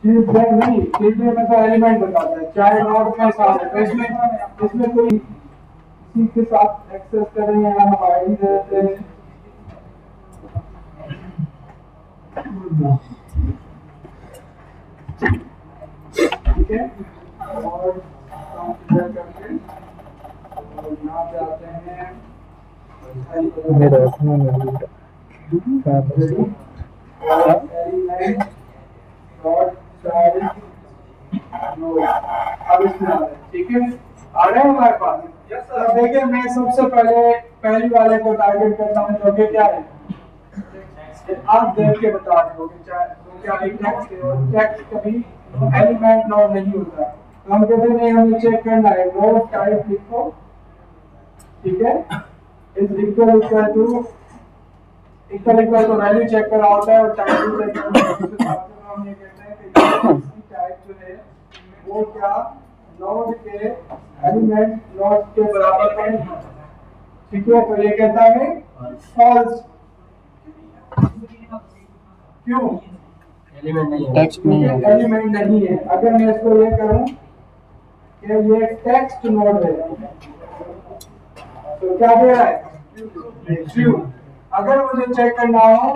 Children नहीं, children में तो एलिमेंट बताता है, चाइल्ड नोड में सारे, तो इसमें कोई इसी के साथ एक्सेस करेंगे, हम आईडी दे देते हैं, ठीक है, और कंसीडर करके और यहाँ पे आते हैं मेरा अपना नहीं एलिमेंट डॉट चाइल्ड नोड। अब इसमें आ रहा है, ठीक है, आ रहे हैं हमारे पास। तो देखिए मैं सबसे पहले पहली वाले को टारगेट करता हूँ, जो कि क्या है, आप देख के बता रहे हो कि क्या टेक्स्ट है, और टेक्स्ट कभी एलिमेंट नोड नहीं होता, तो हम कहते हैं हमें चेक करना है, नोड टाइप लिखो, ठीक है, इज इक्वल तो वैल्यू चेक करा होता है, और टाइप चेक करना है, उसके साथ में हम ये कहते हैं कि इसकी टाइप जो है वो क्या नोड के एलिमेंट नोड के बराबर नहीं है, ठीक है, तो ये कहता है फॉल्स। क्यों? एलिमेंट नहीं है, टेक्स्ट नहीं है, एलिमेंट नहीं है। अगर मैं इसको ये करूं कि ये टेक्स्ट नोड है, तो क्या दे रहा है, ट्रू। अगर मुझे चेक करना हो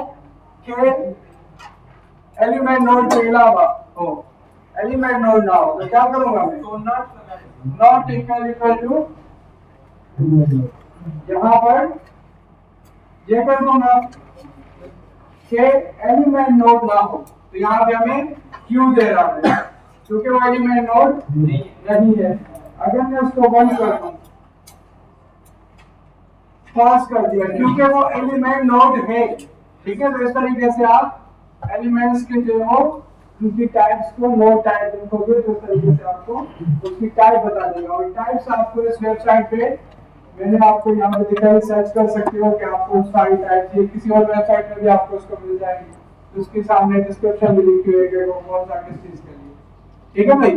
कि एलिमेंट नोड के अलावा हो, एलिमेंट नोड ना हो, तो क्या करूंगा मैं, तो नॉट इक्वल टू, यहाँ पर ये कर दूंगा कि एलिमेंट नोड ना हो, तो यहाँ पे हमें क्यों दे रहा है, क्योंकि वो एलिमेंट नोड नहीं है। अगर मैं उसको बंद कर दूं, पास कर दिया, क्योंकि वो एलिमेंट नोड है, ठीक है, तो इस तरीके से आप एलिमेंट्स के जो हो उनकी टाइप्स को नोड टाइप लिखोगे, तो इस तरीके से आपको उसकी टाइप बता देगा, और टाइप्स आपको इस वेबसाइट पे मैंने आपको यहाँ पे दिखाई, सर्च कर सकते हो कि आपको सारी टाइप्स, ये किसी और वेबसाइट में भी आपको उसको मिल जाएगी, तो उसके सामने डिस्क्रिप्शन भी लिखी हुई है वो कौन सा किस चीज के लिए, ठीक है भाई।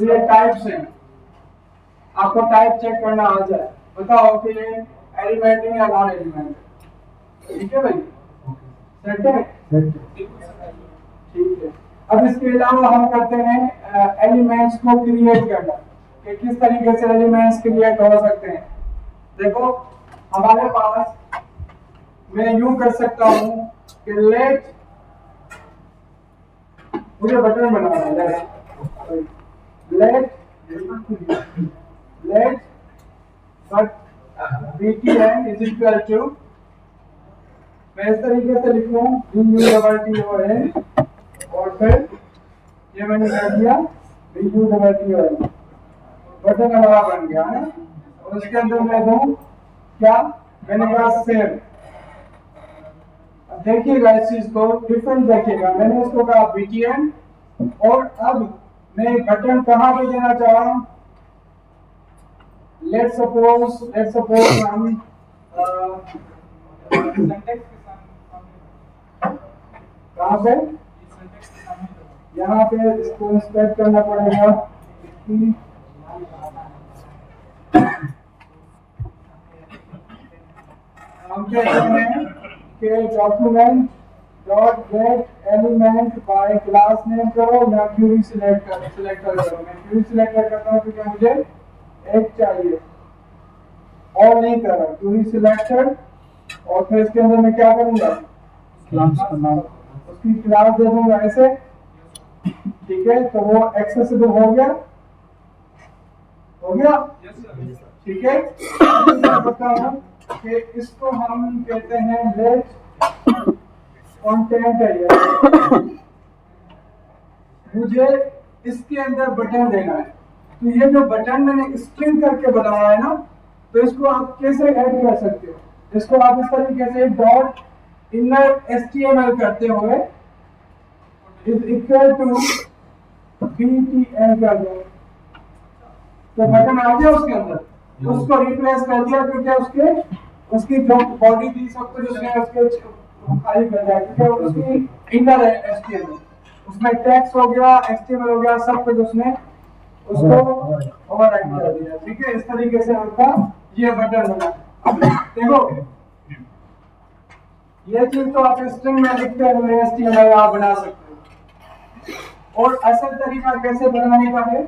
ये टाइप्स हैं, आपको टाइप चेक करना आ जाए, बताओ कि ये एलिमेंट है या नॉन एलिमेंट, ठीक है भाई, सेट है, ठीक है। अब इसके अलावा हम करते हैं एलिमेंट्स को क्रिएट करना, कि किस तरीके से एलिमेंट्स क्रिएट हो सकते हैं। देखो हमारे पास, मैं यूं कर सकता हूं कि लेट, मुझे बटन बनाना है, let but btn is equal to, मैं इस तरीके से लिखूं BUTON, और फिर ये मैंने कर दिया BUTON, बटन हमारा बन गया है, और उसके अंदर मैं दूं क्या, मैंने कहा सेव। देखिएगा इस चीज को, डिफरेंस देखिएगा, मैंने इसको कहा btn, और अब मैं बटन कहाँ पे देना चाह रहा हूं, लेट्स सपोज हम कहाँ पे, यहाँ पे इसको इंस्पेक्ट करना पड़ेगा, हम कहते हैं कि document dot get element bye class name करो या क्यूरी सिलेक्ट करो, मैं क्यूरी सिलेक्ट करता हूँ क्योंकि मुझे एक चाहिए, और नहीं कर रहा, क्यूरी सिलेक्टेड, और फिर इसके अंदर मैं क्या करूंगा, क्लास का नाम, उसकी क्लास दे दूंगा ऐसे, ठीक है, तो वो एक्सेसिबल हो गया, ठीक है। मैं बता रहा हूं कि इसको हम कहते हैं लेट कंटेंट है, मुझे इसके अंदर बटन देना है, तो ये जो बटन मैंने स्ट्रिंग करके बनाया है ना, तो इसको आप कैसे ऐड कर सकते हो, इसको आप इस तरीके से डॉट इनर HTML करते हुए इज इक्वल टू btn कर दो, तो बटन आ गया उसके अंदर, उसको रिप्लेस कर दिया, क्योंकि उसकी जो बॉडी थी सब कुछ उसने उसके खाली कर दिया, क्योंकि उसकी इनर है HTML, उसमें टेक्स्ट हो गया, HTML हो गया, सब कुछ उसने उसको ओवरराइट कर दिया, ठीक है। इस तरीके से आपका ये बटन बना, देखो ये चीज तो आप स्ट्रिंग में लिखते हुए HTML आप बना सकते हो, और असल तरीका कैसे बनाने का है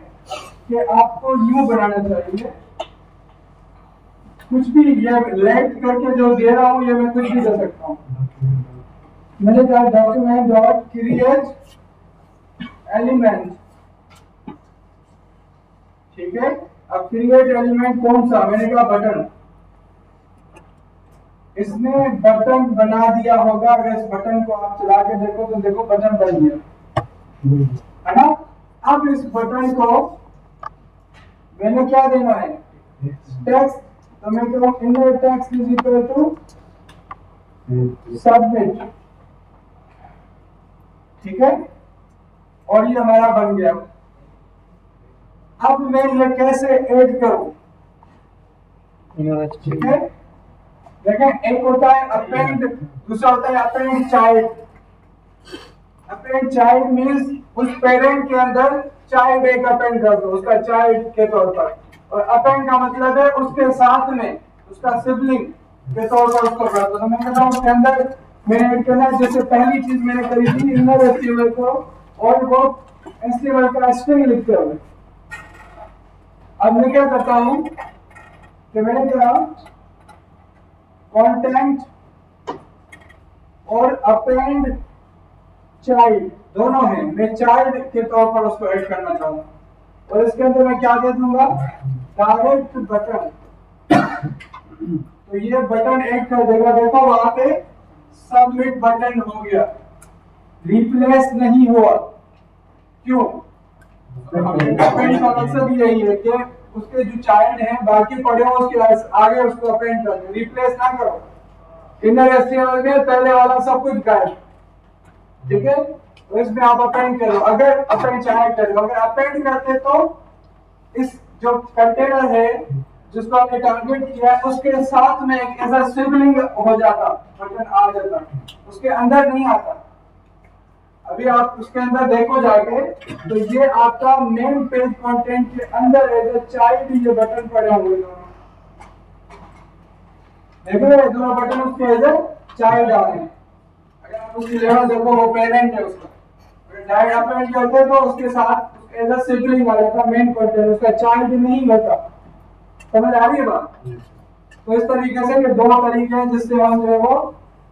कि आपको यूं बनाना चाहिए, कुछ भी ये लेट करके जो दे रहा हूं ये मैं कुछ भी दे सकता हूं। मैंने कहा डॉक्यूमेंट डॉट क्रिएट एलिमेंट, ठीक है। अब क्रिएट एलिमेंट कौन सा, मैंने कहा बटन। इसने बटन बना दिया होगा, अगर इस बटन को आप चला के देखो तो देखो बटन बन गया है ना। अब इस बटन को मैंने क्या देना है, टेक्स्ट, तो मैं कहूँ inner text is equal to submit, ठीक है। और ये हमारा बन गया। अब मैं ये कैसे ऐड करूं, ठीक है। देखें, एक होता है अपेंड, दूसरा होता है append child. Append child means उस पेरेंट के अंदर चाइल्ड एक अपेंड कर दो उसका चाइल्ड के तौर पर, और अपेंड का मतलब है उसके साथ में उसका सिबलिंग के तौर पर उसको कर दो। तो मैं कहता हूं उसके अंदर मैंने ऐड करना है, जैसे पहली चीज मैंने करी थी इनर एचटीएमएल को, और वो एचटीएमएल का स्ट्रिंग लिखते हुए। अब मैं क्या करता हूं कि मैंने कहा कंटेंट और अपेंड चाइल्ड दोनों हैं, मैं चाइल्ड के तौर पर उसको ऐड करना चाहूंगा, और इसके अंदर मैं क्या दे दूंगा, डायरेक्ट बटन। तो ये बटन ऐड कर देगा, देखो वहां पे सबमिट बटन हो गया, रिप्लेस नहीं हुआ। क्यों, अपेंड का मकसद यही है कि उसके जो चाइल्ड हैं बाकी पढ़े हो उसके आगे उसको अपेंड कर दो, रिप्लेस ना करो। इनर एचटीएमएल में पहले वाला सब कुछ गायब, ठीक है। तो इसमें आप अपेंड करो, अगर अपेंड चाहे करो, अगर अपेंड करते तो इस जो कंटेनर है जिसको आपने टारगेट किया है उसके साथ में एक ऐसा सिबलिंग हो जाता, बटन आ जाता, उसके अंदर नहीं आता। अभी आप उसके अंदर देखो जाके, तो ये आपका मेन पेज कंटेंट के अंदर है, जो चाइल्ड ये बटन पड़े हुए दोनों, देख रहे हैं दोनों बटन उसके अंदर चाइल्ड आ रहे हैं। अगर आप उसकी लेवल देखो वो पेरेंट है उसका, अगर डायरेक्ट अपेंड करते तो उसके साथ एज अ सिबलिंग आ जाता मेन कंटेंट, उसका चाइल्ड नहीं होता। समझ आ रही है बात। तो इस तरीके से ये दो तरीके हैं जिससे हम जो है वो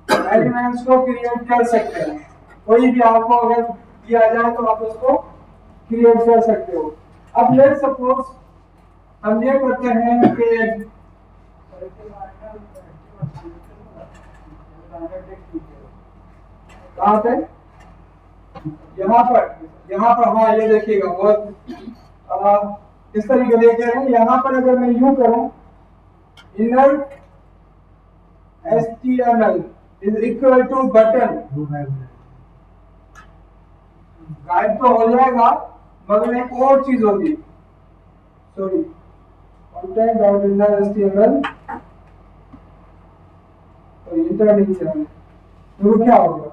एलिमेंट्स को क्रिएट कर सकते हैं। कोई भी आपको अगर दिया जाए तो आप उसको क्रिएट कर सकते हो। अब लेट्स सपोज हम ये करते हैं कि कहाँ पे, यहाँ पर हाँ ये देखिएगा बहुत इस तरीके से कह रहे हैं। यहाँ पर अगर मैं यूं करूं inner HTML is equal to button, गायब तो हो जाएगा मगर एक और चीज होगी, sorry content dot inner HTML और इंटर नहीं किया मैंने, तो क्या होगा,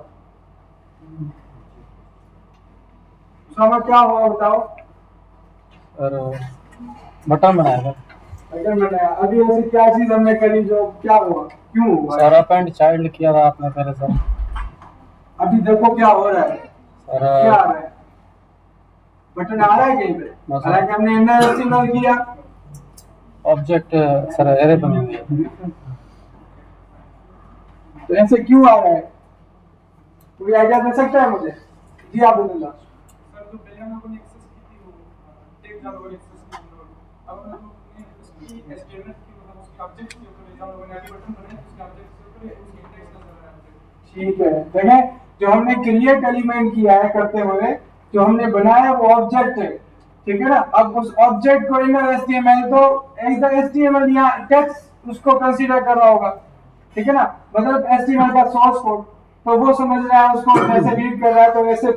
समझ क्या हुआ बताओ। और बटन बनाया बटन बनाया। अभी ऐसी क्या चीज हमने करी जो क्या हुआ, क्यों हुआ, सारा पेंट चाइल्ड किया था आपने पहले सर। अभी देखो क्या हो रहा है, क्या आ रहा है, बटन आ रहा है कहीं पे, हालांकि हमने इनर एचटीएमएल किया, ऑब्जेक्ट सर एरे बनी हुई है। तो ऐसे क्यों आ रहा है, कोई आइडिया दे सकता है मुझे? जी आप बोलिए। सर तो पहले हम लोगों ने एक्सेस की थी वो टेक जावा वाली एक्सेस की, अब हम लोगों ने उसकी एचटीएमएल की मतलब उसके ऑब्जेक्ट के ऊपर हम लोगों ने आगे बटन बनाए उसके ऑब्जेक्ट के ऊपर उसके इंडेक्स का जरा ऑब्जेक्ट। ठीक है, देखें जो हमने क्रिएट एलिमेंट किया है करते हुए जो हमने बनाया वो ऑब्जेक्ट है, ठीक है ना। अब उस ऑब्जेक्ट को इनर एचटीएमएल तो एज एचटीएमएल या टेक्स्ट उसको कंसीडर कर रहा होगा, ठीक है ना, मतलब एचटीएमएल का सोर्स कोड, तो वो समझ रहा है उसको कैसे रीड कर रहा है तो वैसे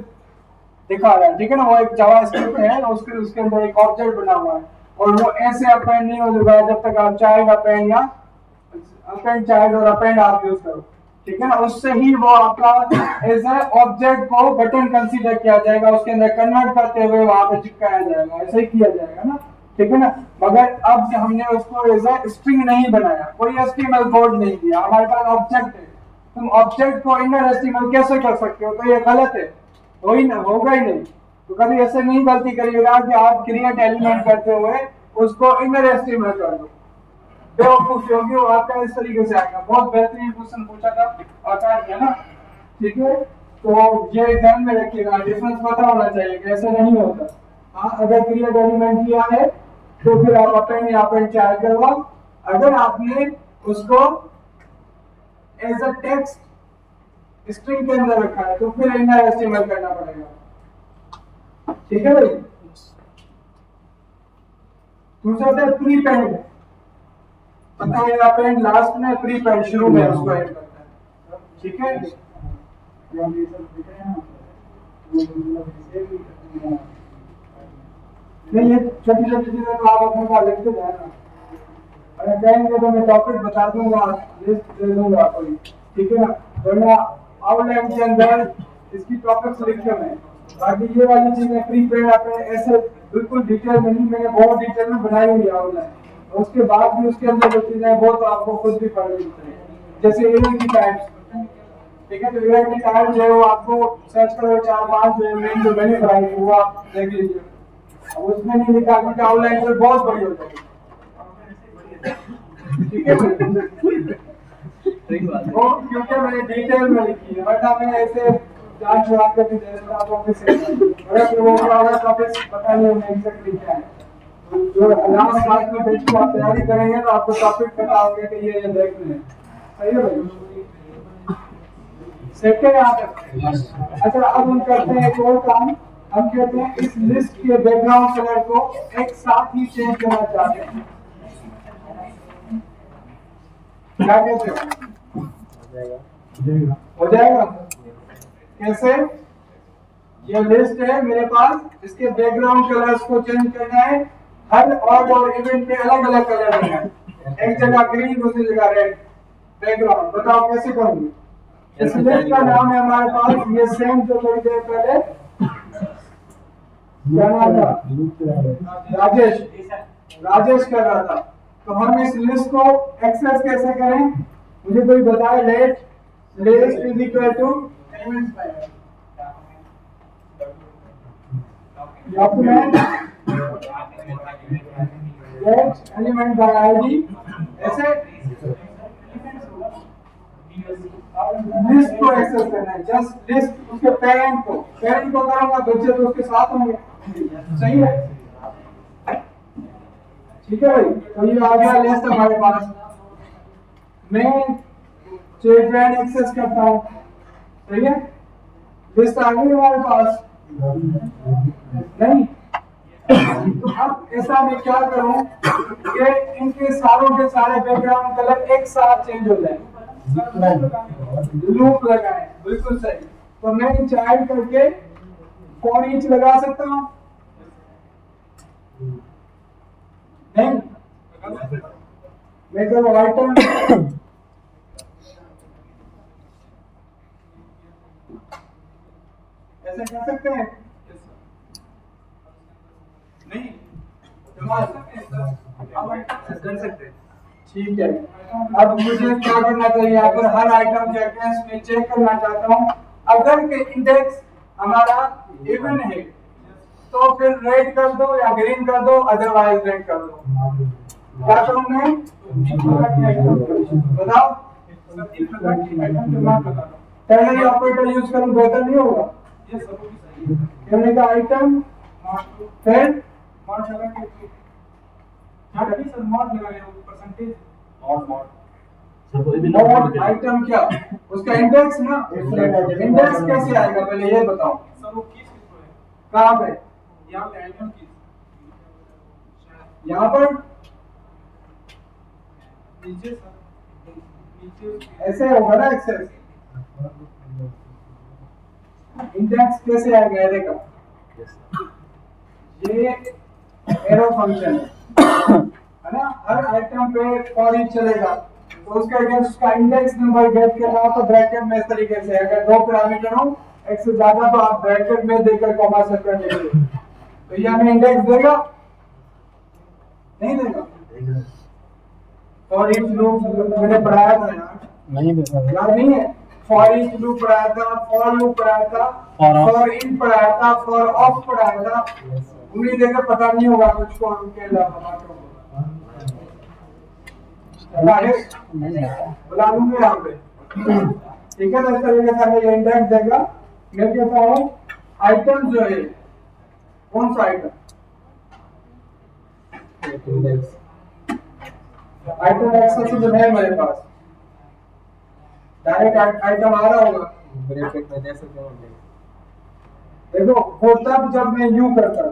दिखा रहा है, ठीक है ना। वो एक जावास्क्रिप्ट है, उसके अंदर एक ऑब्जेक्ट बना हुआ है और वो ऐसे अपेंड नहीं हो जाएगा जब तक आप चाइल्ड अपेंड या अपेंड चाइल्ड और अपेंड आप यूज करो, ठीक है ना। उससे ही वो आपका एज ए ऑब्जेक्ट को बटन कंसीडर किया जाएगा, उसके अंदर कन्वर्ट करते हुए वहां पे चिपकाया जाएगा, ऐसे ही किया जाएगा ना, ठीक है ना। मगर अब हमने उसको एज ए स्ट्रिंग नहीं बनाया, कोई एचटीएमएल कोड नहीं दिया, हमारे पास ऑब्जेक्ट है। तुम ऑब्जेक्ट को इनर एचटीएमएल कैसे कर सकते हो, तो ये गलत है, हो ही ना, होगा ही नहीं, तो कभी ऐसे नहीं गलती करिएगा कि आप क्रिएट एलिमेंट करते हुए उसको इनर एस्टीमेट कर दो, बेवकूफ होगी वो आपका इस तरीके से आएगा। बहुत बेहतरीन क्वेश्चन पूछा था आकाश है ना, ठीक है। तो ये ध्यान में रखिएगा, डिफरेंस पता होना चाहिए कि ऐसा नहीं होता। हाँ, अगर क्रिएट एलिमेंट किया है तो फिर आप अपेंड या अपेंड चाहे करवाओ। अगर आपने उसको एज अ टेक्स्ट स्ट्रिंग के अंदर रखा है तो फिर इनर एस्टीमेट करना पड़ेगा, ठीक है भाई। दूसरा था प्रीपेंड, पता है अपेंड लास्ट में, प्रीपेंड शुरू में उसको ऐड करता है, ठीक है। नहीं ये छोटी छोटी चीजें तो आप अपने पास लिखते जाए ना, अगर कहेंगे तो मैं टॉपिक बता दूंगा, लिस्ट दे दूंगा कोई, ठीक है ना। वरना आउटलाइन के अंदर इसकी टॉपिक्स लिखे हुए हैं। बाकी ये वाली चीजें प्रीपेड आपने ऐसे बिल्कुल डिटेल में नहीं, मैंने बहुत डिटेल में बनाई हुई है आउटलाइन, उसके बाद भी उसके अंदर जो चीजें हैं वो तो आपको खुद भी पढ़नी चाहिए। जैसे एआई की टाइप्स, ठीक है, तो एआई की टाइप जो है वो आपको सर्च करो 4-5 जो मेन जो मैंने बनाई है वो आप देख लीजिए। अब उसमें नहीं लिखा कि आउटलाइन से बहुत बड़ी हो जाएगी, ठीक है। वो क्योंकि मैंने डिटेल में लिखी है, वरना मैं ऐसे जांच छुड़ा के भी दे देता हूं ऑफिस से, अगर वो क्या होगा टॉपिक पता नहीं हमें एग्जैक्टली क्या है। जो लास्ट क्लास में बैठ के आप तैयारी करेंगे तो आपको टॉपिक पता होगा कि ये देख लें, सही है भाई। सेट है यहाँ तक। अच्छा, अब हम करते हैं एक और काम, हम कहते हैं इस लिस्ट के बैकग्राउंड कलर को एक साथ ही चेंज करना चाहते हैं, क्या कहते हो? हो जाएगा। कैसे? ये लिस्ट है मेरे पास, इसके बैकग्राउंड कलर्स को चेंज करना है, हर ऑड और इवेंट पे अलग अलग कलर रखना है, एक जगह ग्रीन दूसरी जगह रेड बैकग्राउंड। बताओ कैसे करूंगी? इस लिस्ट का नाम है हमारे पास, ये सेम जो थोड़ी देर पहले क्या नाम था, राजेश कर रहा था। तो हम इस लिस्ट को एक्सेस कैसे करें, मुझे कोई बताए। Let list is equal to document let element by ID, ऐसे लिस्ट को एक्सेस करना है, जस्ट लिस्ट। उसके पेरेंट को करूंगा, बच्चे तो उसके साथ होंगे, सही है, ठीक है भाई। तो ये आ गया लिस्ट हमारे पास। मैं चिल्ड्रन एक्सेस करता हूँ, सही है, लिस्ट आ गई हमारे पास नहीं। तो अब ऐसा मैं क्या करूं कि इनके सारों के सारे बैकग्राउंड कलर एक साथ चेंज हो जाए, लूप लगाए, बिल्कुल सही। तो मैं चाइल्ड करके फॉर ईच लगा सकता हूं, नहीं मैं करूँ आइटम ऐसे कर सकते हैं, नहीं कर सकते, ठीक है। अब मुझे क्या करना चाहिए, यहाँ पर हर आइटम के अगेंस्ट में चेक करना चाहता हूँ, अगर के इंडेक्स हमारा इवन है तो फिर रेड कर दो या ग्रीन कर दो, अदरवाइज रेड कर दो। क्या करूँ मैं, बताओ पहले ही ऑपरेटर यूज करूँ, बेहतर नहीं होगा? कहने का आइटम फिर आइटम क्या, उसका इंडेक्स ना, इंडेक्स कैसे आएगा पहले ये बताओ। कहाँ पे, यहाँ पर ऐसे होगा ना एक्सेस, इंडेक्स कैसे आएगा एरे का, ये एरो फंक्शन है ना, हर आइटम पे फॉर ईच चलेगा, तो उसका अगेंस्ट उसका इंडेक्स नंबर गेट करना हो तो ब्रैकेट में इस तरीके से, अगर दो पैरामीटर हो एक से ज्यादा तो आप ब्रैकेट में देकर कॉमा सेपरेट लिखिए, तो ये हमें इंडेक्स देगा नहीं देगा? और ईच लूप मैंने पढ़ाया था यार, नहीं देगा, याद नहीं है? फॉर ईच लूप पढ़ाया था, फॉर लूप पढ़ाया था, फॉर इन पढ़ाया था, फॉर ऑफ पढ़ाया था। उम्मीद है कि पता नहीं होगा मुझको उनके अलावा बुला लूंगा यहाँ पे। ठीक है, तो इस तरीके से हमें ये इंडेक्स देगा। मैं कहता हूँ आइटम जो है, कौन सा आइटम? आइटम एक्सेस जो है मेरे पास, डायरेक्ट आइटम आ रहा होगा ब्रैकेट में, जैसे देखो वो तब जब मैं यू करता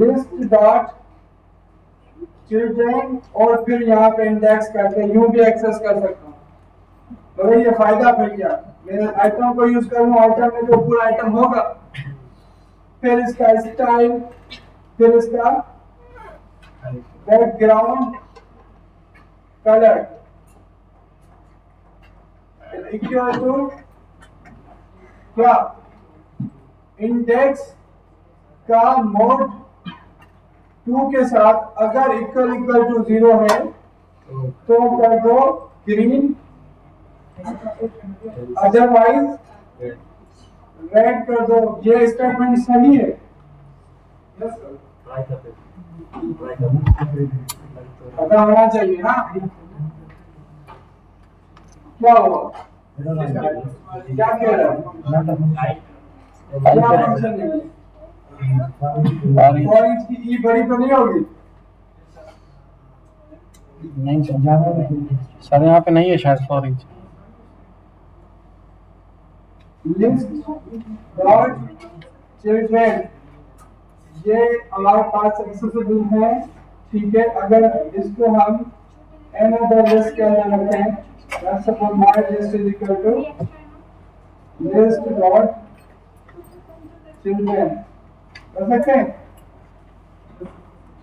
लिस्ट डॉट चिल्ड्रन और फिर यहाँ पे इंडेक्स करके यू भी एक्सेस कर सकता हूँ। तो ये फायदा फिर क्या, मैं आइटम को यूज करूँ, आइटम में जो पूरा आइटम होगा, फिर इसका स्टाइल, फिर इसका बैकग्राउंड कलर इक्वल टू क्या, इंडेक्स का मोड 2 के साथ अगर इक्वल टू 0 है तो कर दो ग्रीन, अदरवाइज रेड कर दो। ये स्टेटमेंट सही है? पता होना चाहिए ना क्या हुआ, क्या कह रहा है? और इसकी ई बड़ी तो नहीं होगी? नहीं सर, यहाँ पे नहीं है शायद for each. List dot children ये हमारे पास एक्सेसिबल है। ठीक है, अगर इसको हम another list के अंदर रखें, let's suppose my list is equal to list dot children कर सकते हैं।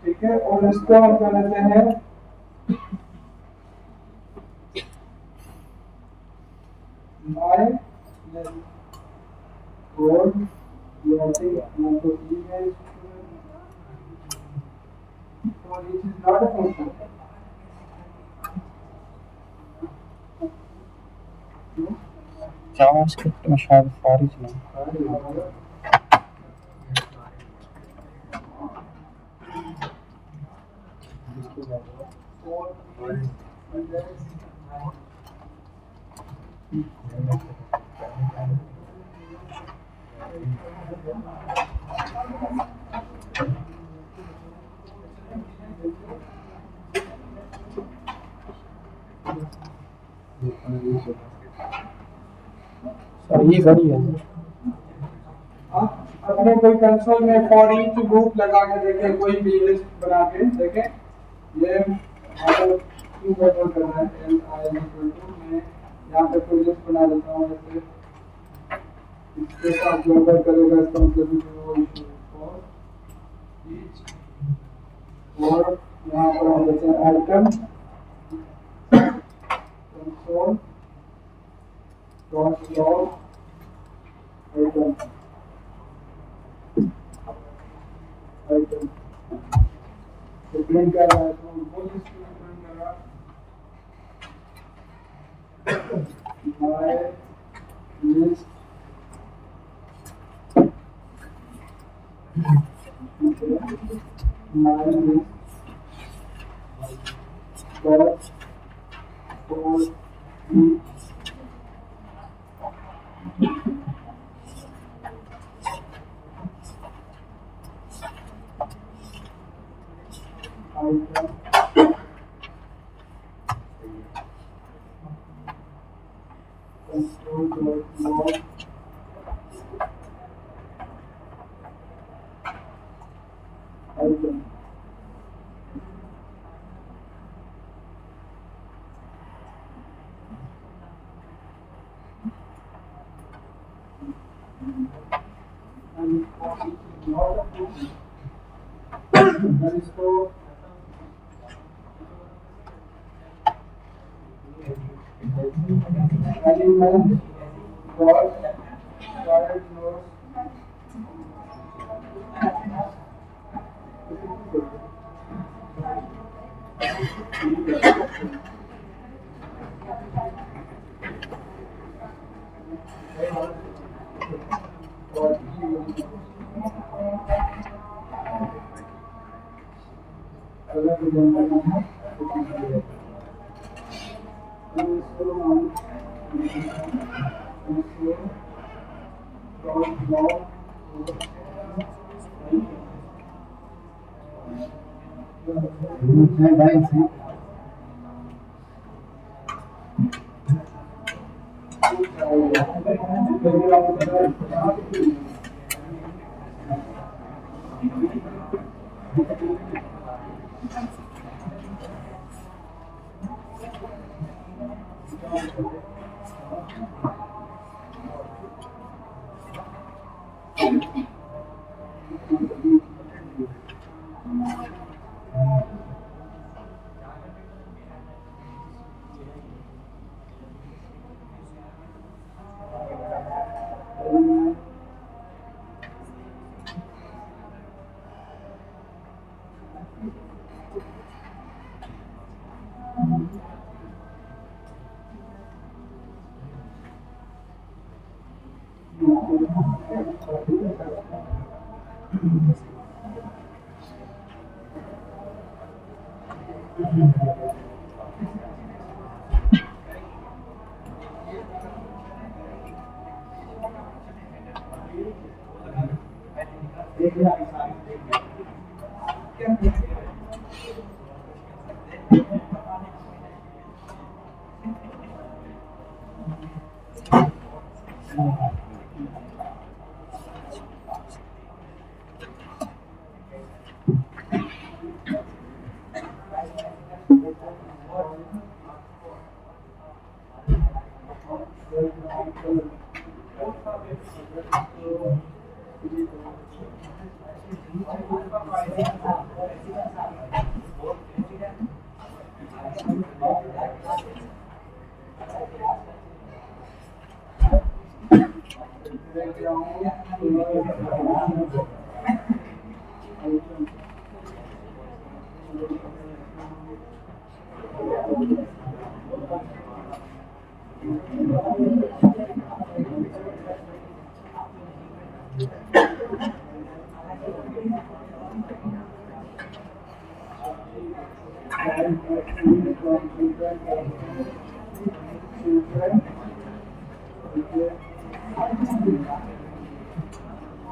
ठीक है, और इसको हम कर लेते हैं my list और for each is not a function. JavaScript में शायद फॉर ईच नहीं। सर ये बड़ी है। अपने कोई कंसोल में फॉर ईच लूप लगा के देखें, कोई भी लिस्ट बना के देखें। ये अगर क्यों कंट्रोल करना है, एल आई इक्वल टू, मैं यहाँ पे कोई लिस्ट बना देता हूँ ऐसे, इसके साथ ग्लोबल करेगा, इसका मतलब फॉर ईच, और यहाँ पर हम देते हैं item console dot log item item तो प्रिंट कर रहा है, तो वो लिस्ट प्रिंट कर रहा my list my list dot for each item control dot log item and not a function, and इसको element dot child node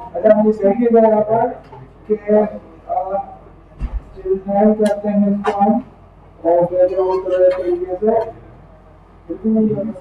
अच्छा, मुझे सही जगह पर कि चिल्ड्रन करते हैं इसको हम और बैकग्राउंड कलर तरीके से बिल्कुल नहीं होगा।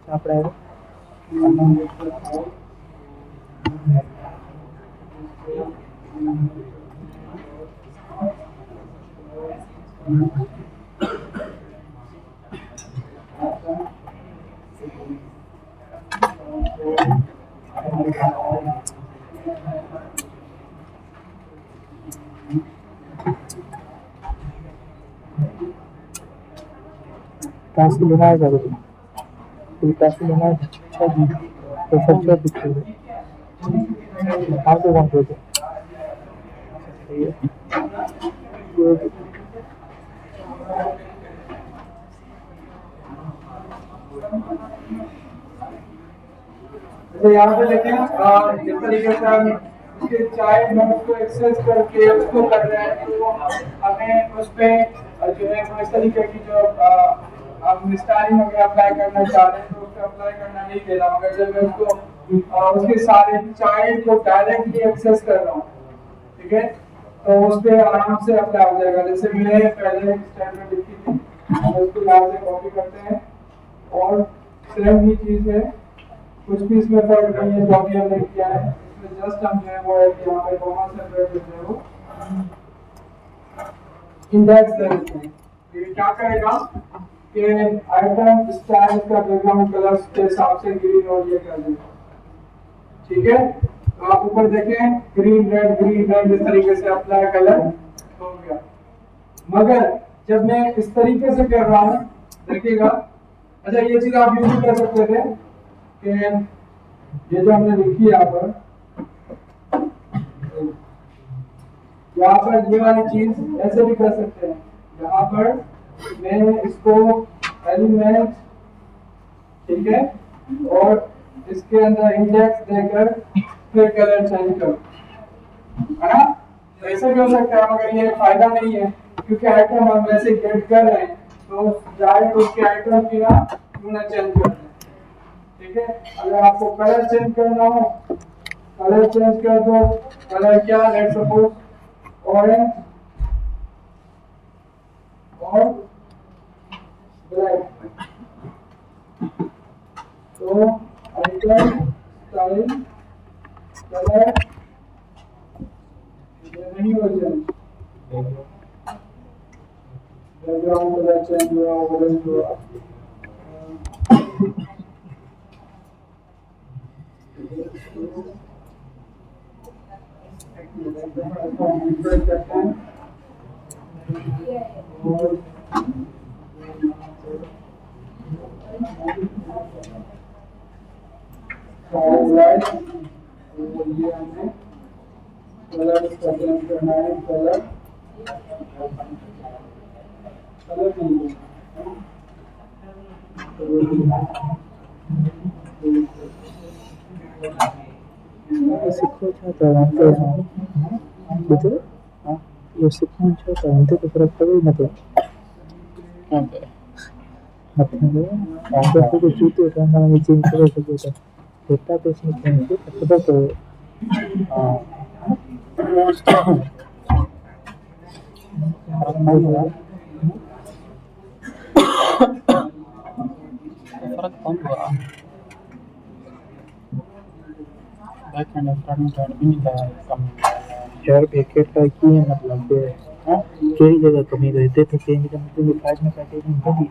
આપણે टास्क बनाएगा तो टास्क बनाए तो सबसे दिक्कत है आपको कौन सा तो यहाँ पे देखें जिस तरीके से हम उसके चाइल्ड नोड को एक्सेस करके उसको कर रहे हैं तो हमें उस पे जो है वो इस तरीके की जो हम स्टाइलिंग वगैरह अप्लाई करना चाह रहे हैं तो उसको अप्लाई करना नहीं दे रहा, मगर जब मैं उसको उसके सारे चाइल्ड को डायरेक्टली एक्सेस कर रहा हूँ, ठीक है, तो उस पर आराम से अप्लाई हो जाएगा। जैसे मैंने पहले एक स्टेटमेंट लिखी थी, हम उसको यहाँ से कॉपी करते हैं और सेम ही चीज़ है, कुछ भी इसमें फर्क नहीं है जो अभी हमने किया है। इसमें जस्ट हम जो है वो यहाँ पे कॉमा सेपरेट जो है वो इंडेक्स दे देते हैं। ये क्या करेगा कि आइटम स्टाइल का बैकग्राउंड कलर के हिसाब से ग्रीन और ये कर देगा, ठीक है। तो आप ऊपर देखें ग्रीन रेड इस तरीके से अप्लाई कलर हो गया। मगर जब मैं इस तरीके से कर रहा हूँ देखिएगा, अच्छा ये चीज आप यूज कर सकते थे कि ये जो हमने लिखी यहाँ पर ये वाली चीज ऐसे भी कर सकते हैं। यहाँ पर मैं इसको एलिमेंट, ठीक है, और इसके अंदर इंडेक्स देकर फिर कलर चेंज करो, है ना। तो ऐसे भी हो सकता है, मगर ये फायदा नहीं है क्योंकि आइटम हम वैसे गेट कर रहे हैं तो डायरेक्ट उसके आइटम की ना क्यों ना चेंज कर दें, ठीक है। अगर आपको कलर चेंज करना हो, कलर चेंज कर दो। कलर क्या, लेट्स सपोज ऑरेंज और ब्लैक। तो आइटम स्टाइल कलर ये नहीं हो चेंज, बैकग्राउंड कलर चेंज हुआ, ऑरेंज हुआ। सीखो चाहता है तो ये सीखना चाहता है तो फर्क पड़े ना तो मतलब को जूते करना में चेंज कर सकते हैं डेटा बेस में चेंज कर सकते तो फर्क कम हुआ बैक एंड फ्रंट एंड भी नहीं कम यार पैकेट का की है मतलब कई जगह कमी रहते तो चेंज करने के फाइल में पैकेजिंग होगी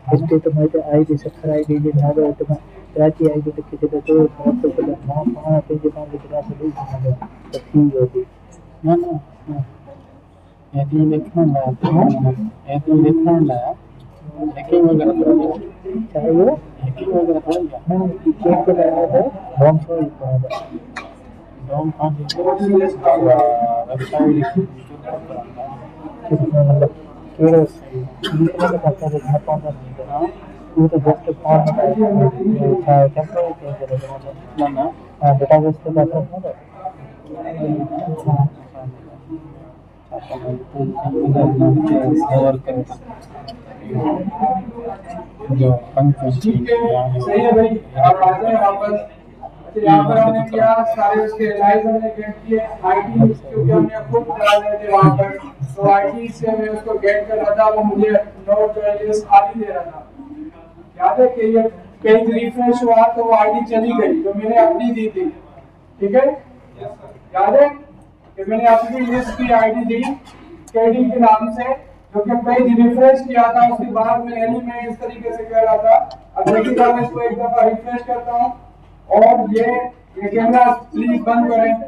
इसके तो मैं आईडी सफर आईडी के ना तो मैं प्राची आईडी तक के तो बहुत तो ना पाना पे जो काम दिखा से नहीं दिखा तो ठीक होगी ना यदि देखना है हैकिंग वगैरह चाहिए हैकिंग वगैरह थोड़ा ना चेक कर रहा है होम से डोम वेबसाइट मतलब केवल दूसरे का पता देखना पड़ता है ये तो जस्ट फॉर्म में था कैसे चेंज करेगा ना डेटाबेस के बात है और जो फंक्शन सही है भाई। अब आते हैं वापस। यहाँ पर हमने क्या सारे उसके एलाइज हमने गेट किए, आईडी क्योंकि हमने खुद डाल रहे थे वहाँ पर, तो आईडी से मैं उसको गेट कर रहा था, वो मुझे नोट जो है लिस्ट खाली दे रहा था। याद याद है कि ये पेज रिफ्रेश हुआ तो वो आईडी चली गई जो मैंने अपनी दी थी, ठीक है? याद है कि मैंने अपनी लिस्ट की आईडी दी केडी के नाम से, जो कि पेज रिफ्रेश किया था, उसके बाद में एलिमेंट इस तरीके से कर रहा था। अब देखिएगा मैं इसको एक दफा रिफ्रेश करता हूँ और ये कैमरा प्लीज बंद करें,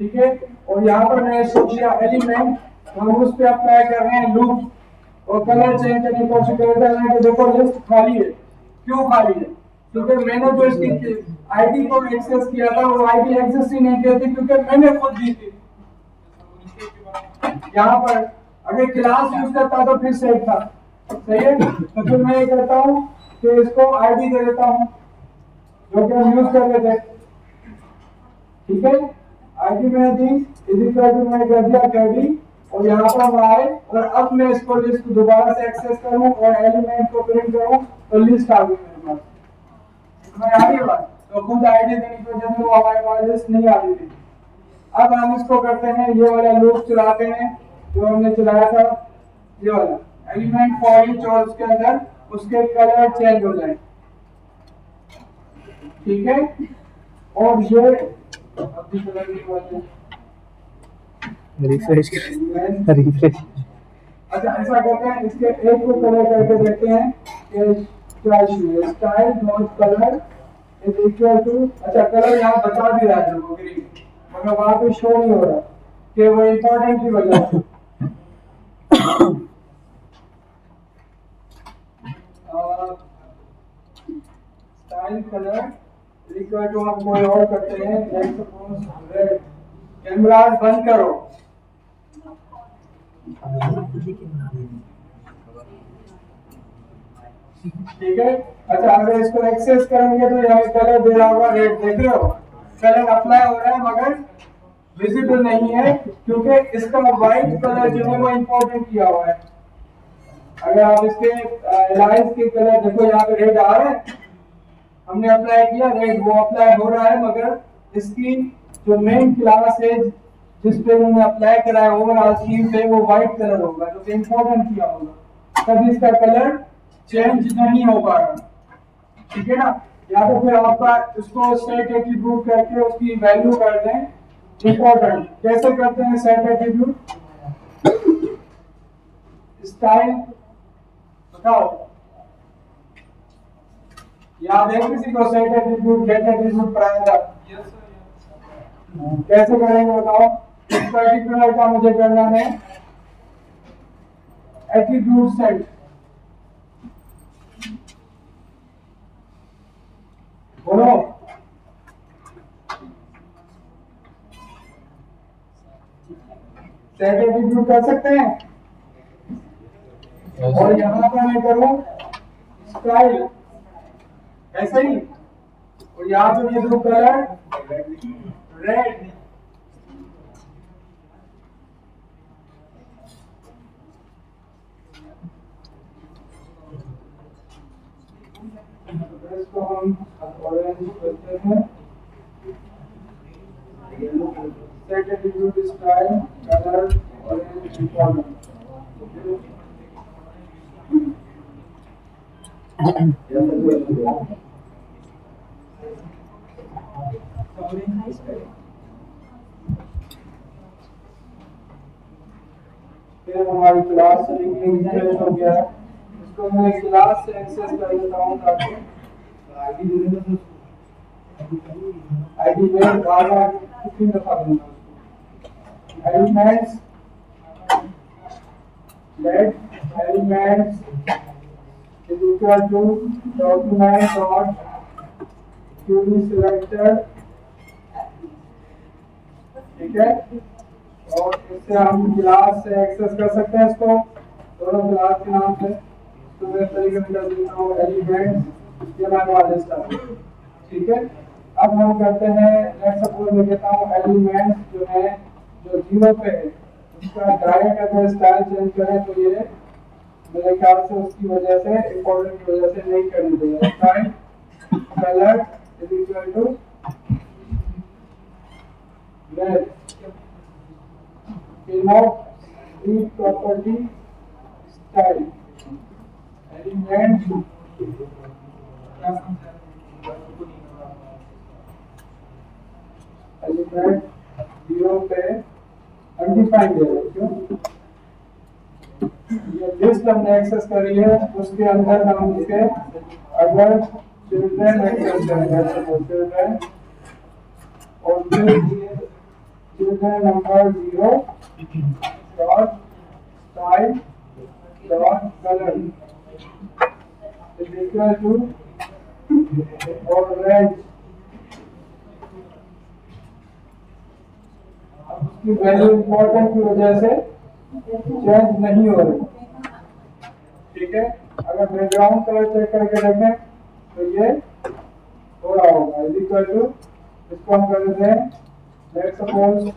ठीक है? और यहाँ पर मैंने सोच लिया एलिमेंट, हम उस पे अप्लाई कर रहे हैं लूप और कलर चेंज करने की कोशिश कर रहे हैं कि देखो लिस्ट खाली है। क्यों खाली है? क्योंकि मैंने जो इसकी आईडी को एक्सेस किया था वो आईडी एक्सेस ही नहीं की थी, क्योंकि मैंने खुद दी थी। यहाँ पर अगर क्लास यूज करता तो फिर सही था, सही है? तो फिर मैं ये करता हूँ कि इसको आईडी दे देता हूँ जो कि हम यूज कर रहे थे, ठीक है? आईडी मैंने दी इज इक्वल टू मैंने कर दिया केडी और यहाँ पर आए और अब मैं इसको लिस्ट दोबारा से एक्सेस करूँ और एलिमेंट को प्रिंट करूँ तो लिस्ट आ गई मेरे पास। समझ आ रही है बात? तो खुद आईडी देने की वजह से वो हमारे पास लिस्ट नहीं आ रही थी। अब हम इसको करते हैं, ये वाला लूप चलाते हैं जो हमने चलाया था, ये वाला एलिमेंट फॉर ईच, और उसके अंदर उसके कलर चेंज हो जाए, ठीक है? और ये अभी कलर नहीं हुआ, रिफ्रेश रिफ्रेश। अच्छा ऐसा करते हैं, इसके एक को कलर करके देखते हैं कि क्या इशू है। Style dot colour is equal to, अच्छा कलर यहाँ बता भी रहा है वो ग्रीन, मगर वहां पे शो नहीं हो रहा कि वो इंपॉर्टेंट की वजह से। स्टाइल कलर इक्वल टू हम कोई और करते हैं, लेट्स सपोज रेड। कैमरा बंद करो, ठीक है? अच्छा अगर इसको एक्सेस करेंगे तो यहाँ कलर दे रहा होगा रेड, देख रहे हो? कलर अप्लाई हो रहा है मगर विजिबल नहीं है क्योंकि इसका व्हाइट कलर जो है वो इंपॉर्टेंट किया हुआ है। अगर आप इसके लाइट के कलर देखो, यहाँ पे रेड आ रहा है, हमने अप्लाई किया रेड, वो अप्लाई हो रहा है, मगर इसकी जो मेन क्लास है जिस पे उन्होंने अप्लाई करा है ओवरऑल स्कीम पे, वो व्हाइट कलर होगा जो कि इंपॉर्टेंट किया होगा, तभी इसका कलर चेंज नहीं हो पाएगा, ठीक है ना? या तो फिर आपका उसको सेट एट्रीब्यूट करके उसकी वैल्यू कर दें इंपॉर्टेंट। कैसे करते हैं सेट एट्रीब्यूट? स्टाइल बताओ, याद है किसी को सेट एट्रीब्यूट गेट एट्रीब्यूट पढ़ाया था? कैसे करेंगे बताओ? इस पर्टिकुलर का मुझे करना है एट्रीब्यूट सेट, बोलो। सेट एट्रीब्यूट कर सकते हैं और यहाँ पर मैं करूं स्टाइल ऐसे ही, और यहाँ पर ये दो कलर रेड, इसको हम ऑरेंज करते हैं। Set attribute style colour orange important, फिर हमारी क्लास से लिंक हो गया है, इसको मैं क्लास से एक्सेस कर लेता हूँ ताकि आईडी में बार-बार कितनी दफा दूंगा उसको। Elements let elements is equal to document dot query selector, ठीक है? और इससे हम क्लास से एक्सेस कर सकते हैं इसको, दोनों क्लास के नाम से। तो मैं इस तरीके से कर देता हूँ एलिमेंट्स, ये हमारे पास लिस्ट है, ठीक है? अब हम करते हैं, लेट्स सपोज मैं कहता हूँ एलिमेंट्स जो है जो 0 पे है उसका डायरेक्ट अगर स्टाइल चेंज करें तो ये मेरे ख्याल से उसकी वजह से इंपॉर्टेंट की वजह से नहीं करनी चाहिए। Style colour is equal to red, इनोट read property style, element element 0 पे अनडिफाइंड दे रहे क्यों? ये लिस्ट हमने एक्सेस करी है, उसके अंदर हम इसके अगर चिल्ड्रन एक्सेस करेंगे तो चिल्ड्रन और फिर children number 0 dot style dot colour is equal to orange. अब उसकी वैल्यू इंपॉर्टेंट की वजह से चेंज नहीं हो रही, ठीक है। अगर बैकग्राउंड कलर चेक करके देखें तो ये थोड़ा होगा इज इक्वल टू, इसको हम कर देते हैं लेट्स सपोज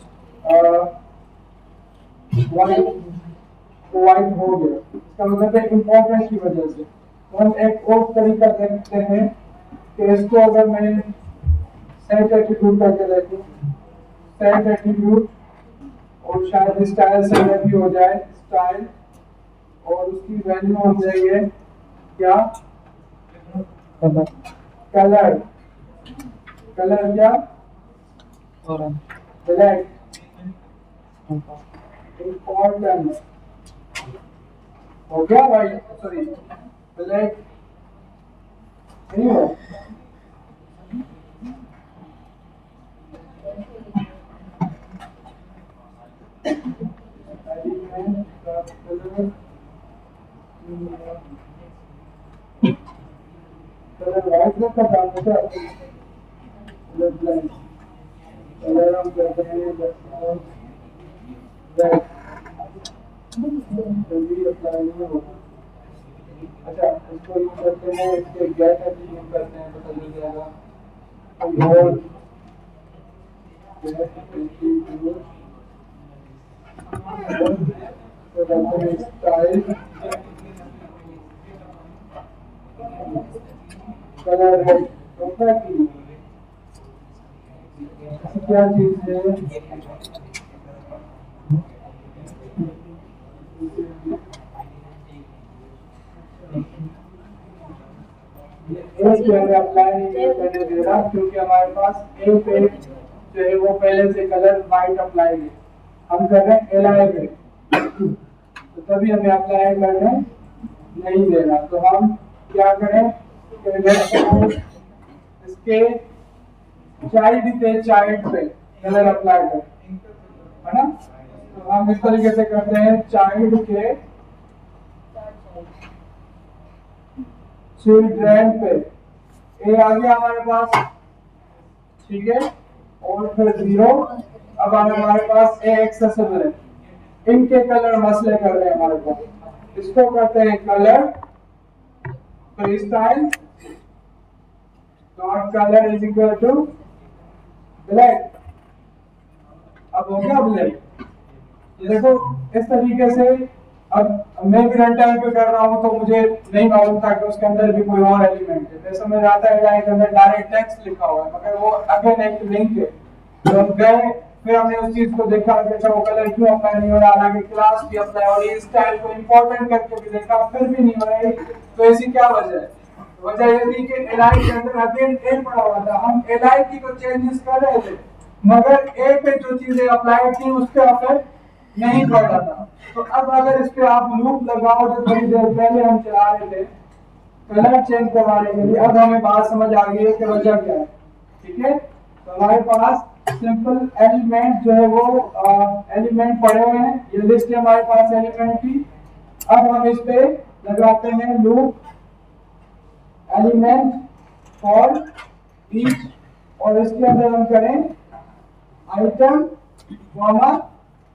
वाइट हो गया, इसका मतलब है इंपॉर्टेंट की वजह से। तो हम एक और तरीका देखते हैं कि इसको अगर मैं सेट एट्रीब्यूट करके देखूं, सेट एट्रीब्यूट और शायद स्टाइल से भी हो जाए स्टाइल, और उसकी वैल्यू हो जाएगी क्या? कलर। कलर क्या? ब्लैक। इंपॉर्टेंट हो गया भाई, सॉरी ब्लैक नहीं हो। वाइट का काम होता है, कलर हम कहते हैं जल्दी अप्लाई नहीं होगा। अच्छा, इसको यूज करते हैं, इसके गेट एट्रीब्यूट करते हैं तो चल जाएगा। और गेट एट्रीब्यूट तो करते हैं स्टाइल कलर है तो क्या चीज है? अप्लाई नहीं करने दे रहा क्योंकि हमारे पास ए पे जो है वो पहले से कलर वाइट अप्लाई है, हम कर रहे हैं एलआई पे, तो तभी हमें अप्लाई करने नहीं दे रहा। तो हम क्या करें, इसके चाइल्ड पे कलर अप्लाई करें, है ना। तो हम इस तरीके से करते हैं, चाइल्ड के चिल्ड्रन पे ए आ गया हमारे पास, ठीक है, और फिर 0। अब हमारे पास ए एक्सेसिबल है, इनके कलर मसले कर रहे हैं हमारे पास, इसको करते हैं कलर तो style dot colour is equal to black. अब हो गया ब्लैक। देखो इस तरीके से अब मैं भी रन टाइम पे कर रहा हूं तो मुझे नहीं मालूम था कि उसके अंदर भी कोई और एलिमेंट है। मैं समझ आता है लाइन के अंदर डायरेक्ट टेक्स्ट लिखा हुआ है, मगर वो अगेन एक लिंक है। तो हम गए, फिर हमने उस चीज को देखा कि अच्छा वो कलर क्यों अप्लाई नहीं हो रहा, हालांकि क्लास भी अप्लाई और ये स्टाइल को इंपॉर्टेंट करके भी देखा फिर भी नहीं हो रही। तो ऐसी क्या वजह है? वजह ये थी कि एलआई के अंदर अगेन ए पड़ा हुआ था, हम एलआई की तो चेंजेस कर रहे थे मगर ए पे जो चीजें अप्लाई थी उस पे असर नहीं पड़ रहा था। तो अब अगर इस पे आप लूप लगाओ जो थोड़ी देर पहले हम चला रहे थे कलर चेंज करवाने के लिए, अब हमें बात समझ आ गई है कि वजह क्या है, ठीक है। तो हमारे पास सिंपल एलिमेंट जो है वो एलिमेंट पड़े हुए हैं, ये लिस्ट है हमारे पास एलिमेंट की। अब हम इस पे लगाते हैं लूप एलिमेंट फॉर ईच, और इसके अंदर हम करें item comma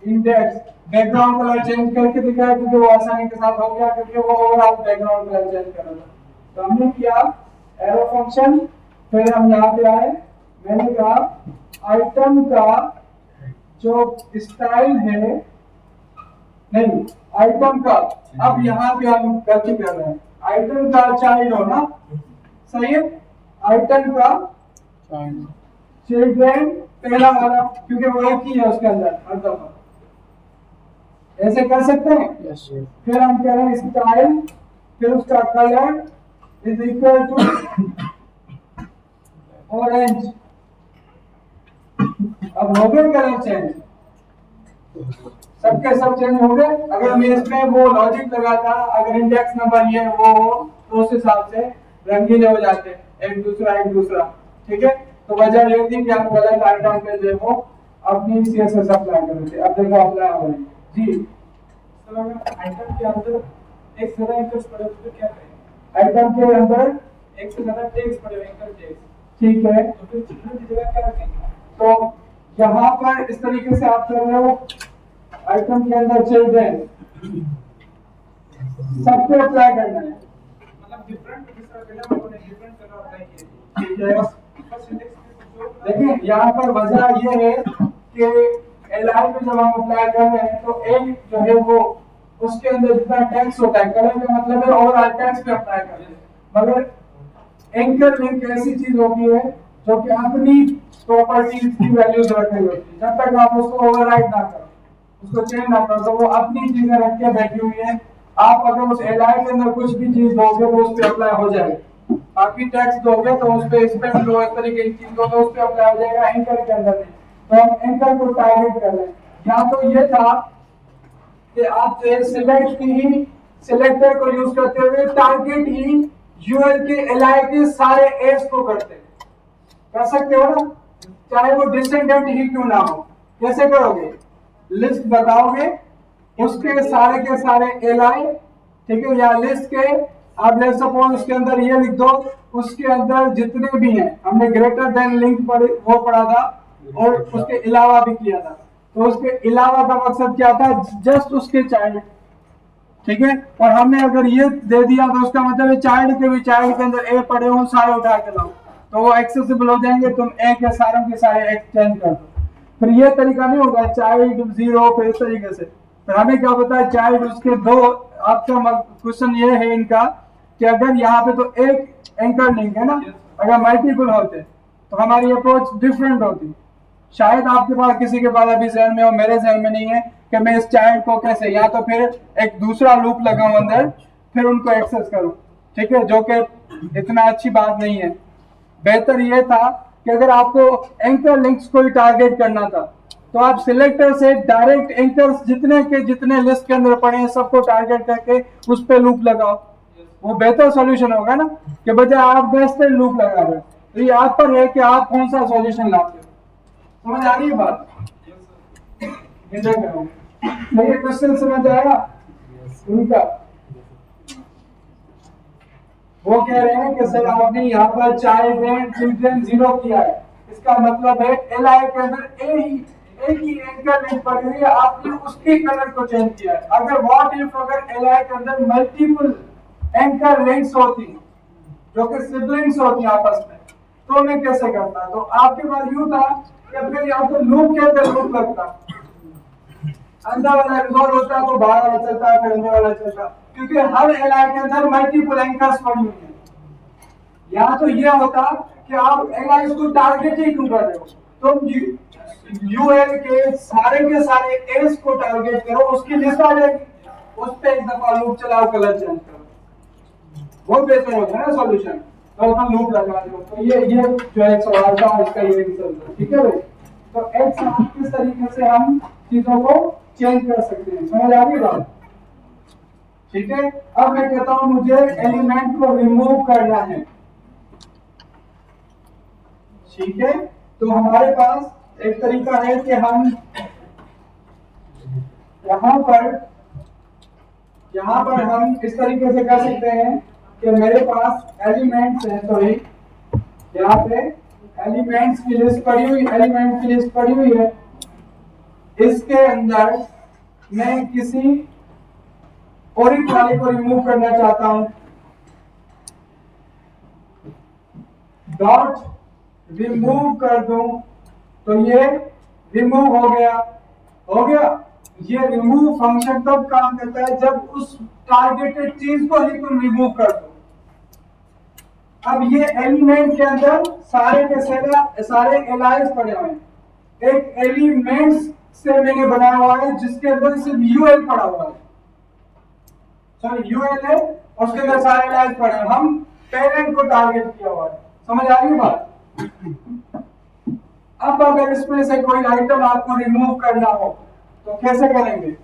index. Background colour change करके दिखाया क्योंकि वो आसानी के साथ हो गया, क्योंकि वो ओवरऑल बैकग्राउंड कलर चेंज कर रहा था। तो हमने किया एरो फंक्शन, फिर हम यहाँ पे आए, मैंने कहा आइटम का जो स्टाइल है, नहीं आइटम का, अब यहाँ पे हम गलती कर रहे हैं, आइटम का चाइल्ड हो ना, सही है, आइटम का चिल्ड्रन पहला वाला, क्योंकि वो एक ही है उसके अंदर हर दफा, ऐसे कर सकते हैं। yes, फिर हम कह रहे हैं स्टाइल फिर उसका colour is equal to orange. अब हो गए कलर चेंज, सबके सब चेंज हो गए। अगर मैं इसमें वो लॉजिक लगाता, अगर इंडेक्स नंबर ये वो हो तो उस हिसाब से रंगीन हो जाते एक दूसरा। ठीक है, तो वजह ये थी कि हम गलत आइटम पे जो वो अपनी सीएसएस अप्लाई कर रहे थे। अब देखो अप्लाई हो रही है जी। सर अगर आइटम के अंदर एक से ज्यादा एंकर्स पड़े तो फिर क्या करें? आइटम के अंदर एक से ज्यादा टैग्स पड़े, एंकर टैग्स, ठीक है, तो फिर चिल्ड्रन की जगह क्या रखेंगे? तो यहाँ पर इस तरीके से आप कर रहे हो, आइटम के अंदर चिल्ड्रन सबको अप्लाई करना है। मतलब डिफरेंट पहले हमने डिफरेंट कलर अप्लाई किए। ठीक है, फर्स्ट इंडेक्स में जो देखिए यहाँ पर वजह ये है कि एलआई में जब हम अप्लाई कर रहे हैं तो एक जो है वो उसके अंदर जितना टैक्स होता है, कलर का मतलब है ओवरऑल टैक्स पे अप्लाई कर रहे हैं, मगर एंकर लिंक ऐसी चीज होती है जो कि अपनी प्रॉपर्टीज की वैल्यूज रखी होती है। जब तक आप उसको ओवरराइड ना करो, उसको चेंज ना करो, तो वो अपनी चीजें रख के बैठी हुई है। आप अगर उस एलआई के अंदर कुछ भी चीज दोगे तो उस पर अप्लाई हो जाएगी। बाकी टैक्स दोगे तो उस पर स्पेंड लो, इस तरीके की चीज दोगे उस पर अप्लाई हो जाएगा, एंकर के अंदर नहीं। तो हम एंकर को टारगेट कर रहे हैं। यहाँ तो ये था कि आप सिलेक्ट ही सिलेक्टर को यूज करते हुए टारगेट ही यूएल के एलआई के सारे एज को करते कर सकते हो ना, चाहे वो डिसेंडेंट ही क्यों ना हो। कैसे करोगे? लिस्ट बताओगे उसके सारे के सारे एलआई, ठीक है, या लिस्ट के आप ले सपोज उसके अंदर ये लिख दो, उसके अंदर जितने भी हैं, हमने ग्रेटर देन लिंक वो पढ़ा था और उसके अलावा भी किया था। तो उसके अलावा का मकसद क्या था? जस्ट उसके चाइल्ड, ठीक है। और हमने अगर ये दे दिया तो उसका मतलब है चाइल्ड के अंदर ए पड़े हो सारे उठा के लाओ, तो वो एक्सेसिबल हो जाएंगे। तुम ए के सारे एक्सचेंज कर दो। फिर ये तरीका नहीं होगा चाइल्ड 0 फिर इस तरीके से। फिर हमें क्या पता है चाइल्ड उसके दो। आपका क्वेश्चन ये है इनका कि अगर यहाँ पे तो एक एंकर लिंक है ना, अगर मल्टीपल होते तो हमारी अप्रोच डिफरेंट होती। शायद आपके पास किसी के पास अभी जहन में हो, मेरे जहन में नहीं है कि मैं इस चाइल्ड को कैसे, या तो फिर एक दूसरा लूप लगाऊं अंदर फिर उनको एक्सेस करूं, ठीक है, जो कि इतना अच्छी बात नहीं है। बेहतर यह था कि अगर आपको एंकर लिंक्स को ही टारगेट करना था तो आप सिलेक्टर से डायरेक्ट एंकर्स जितने के जितने लिस्ट के अंदर पड़े हैं सबको टारगेट करके उस पर लूप लगाओ। वो बेहतर सॉल्यूशन होगा ना, कि बजाय आप नेस्टेड लूप लगा रहे हो। तो ये आप पर है कि आप कौन सा सॉल्यूशन लाते हो। समझ आ रही है बात? ये क्वेश्चन समझ आएगा उनका? वो कह रहे हैं कि सर आपने यहाँ पर चाइल्ड एंड चिल्ड्रन 0 किया है, इसका मतलब है एलआई के अंदर एक ही एंकर लिंक पड़ी हुई है, आपने उसके कलर को चेंज किया है। अगर व्हाट इफ अगर एलआई के अंदर मल्टीपल एंकर लिंक्स होती जो कि सिबलिंग्स होती आपस में, तो मैं कैसे करता? तो आपके पास यूं था कि फिर या तो लूप के अंदर लूप लगता, अंदर वाला रिजॉल्व होता तो बाहर वाला चलता, फिर अंदर वाला चलता, क्योंकि हर एलआई के अंदर मल्टीपल एंकर्स पड़ी हुई है। या तो ये होता कि आप एलआई को टारगेट ही क्यों कर रहे हो, तुम यूएल के सारे एज को टारगेट करो, उसकी लिस्ट आ जाएगी, उस पे एक दफा लूप चलाओ, कलर चेंज करो, बहुत बेहतर होता है ना सॉल्यूशन। तो हम लूप लगा दो। तो ये जो एक सवाल था इसका ये आंसर था, ठीक है भाई। तो एक साथ किस तरीके से हम चीजों को चेंज कर सकते हैं, समझ आ रही बात? ठीक है। अब मैं कहता हूं मुझे एलिमेंट को रिमूव करना है, ठीक है। तो हमारे पास एक तरीका है कि हम यहां पर हम इस तरीके से कर सकते हैं कि मेरे पास एलिमेंट्स है, सॉरी यहाँ पे एलिमेंट्स की लिस्ट पड़ी हुई है। इसके अंदर मैं किसी और एक वाले को रिमूव करना चाहता हूं, डॉट रिमूव कर दूं तो ये रिमूव हो गया। ये रिमूव फंक्शन तब काम करता है जब उस टारगेटेड चीज को ही तुम रिमूव कर दो। अब ये एलिमेंट के अंदर सारे के सारे एलाइज पड़े हुए हैं। एक एलिमेंट्स से मैंने बनाया हुआ है जिसके अंदर सिर्फ यूएल पड़ा हुआ है, सॉरी यूएल है उसके अंदर सारे लाइन्स पड़े हैं, हम पेरेंट को टारगेट किया हुआ है। समझ आ रही बात? अब अगर इसमें से कोई आइटम आपको रिमूव करना हो तो कैसे करेंगे?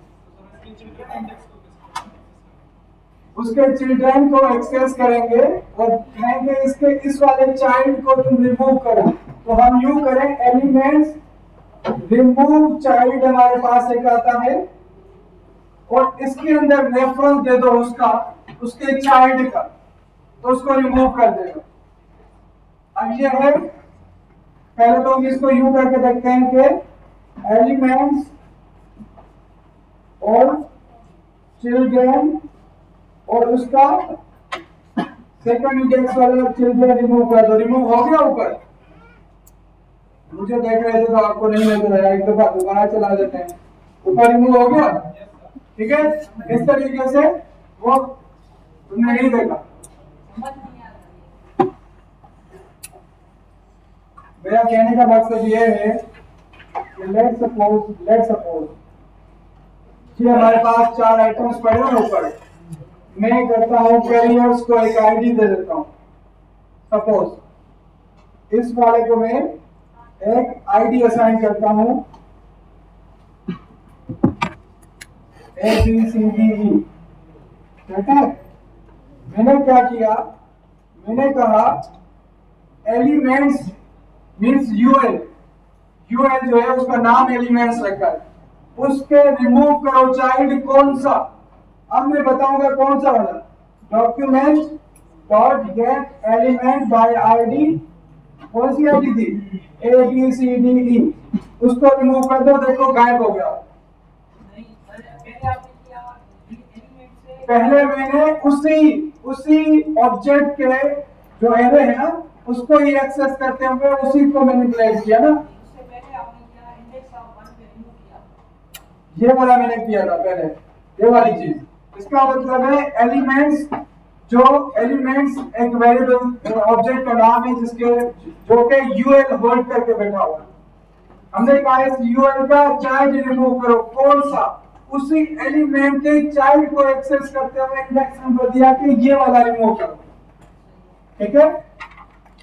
उसके चिल्ड्रन को एक्सेस करेंगे और कहेंगे इसके इस वाले चाइल्ड को तुम रिमूव करो। तो हम यूं करें, एलिमेंट्स रिमूव चाइल्ड हमारे पास एक आता है और इसके अंदर रेफरेंस दे दो उसका, उसके चाइल्ड का, तो उसको रिमूव कर देगा। अब ये है, पहले तो हम इसको यूं करके देखते हैं कि एलिमेंट्स और चिल्ड्रन और उसका सेकंड इंडेक्स वाला चिल्ड्रन रिमूव कर दो। रिमूव हो गया ऊपर? मुझे देख रहे थे तो आपको नहीं नजर आया, एक दफा दोबारा चला देते हैं। ऊपर रिमूव हो गया, ठीक है। इस तरीके से वो तुमने नहीं देखा। मेरा कहने का मकसद ये है कि लेट्स सपोज कि हमारे पास 4 आइटम्स पड़े हैं ऊपर। मैं करता हूं कैरियर्स को एक आईडी दे देता हूं। सपोज इस वाले को मैं एक आईडी असाइन करता हूं, ABCDE, ठीक है। मैंने क्या किया, मैंने कहा एलिमेंट्स मीन्स यूएल जो है उसका नाम एलिमेंट्स रखा है, उसके रिमूव करो चाइल्ड कौन सा। अब मैं बताऊंगा कौन सा वाला। Document dot get element by ID, कौन सी आईडी थी? ABCDE, उसको रिमूव कर दो, देखो गायब हो गया। पहले मैंने उसी ऑब्जेक्ट के जो एरे है ना उसको ही एक्सेस करते हुए उसी को मैनिपुलेट किया ना। ये वाला मैंने किया था पहले, ये वाली चीज। इसका मतलब है एलिमेंट्स एक वेरिएबल ऑब्जेक्ट का नाम है जिसके जो के यूएल होल्ड करके बैठा हुआ है। हमने कहा इस यूएल का चाइल्ड रिमूव करो, कौन सा? उसी एलिमेंट के चाइल्ड को एक्सेस करते हुए इंडेक्स नंबर दिया कि ये वाला रिमूव करो, ठीक है।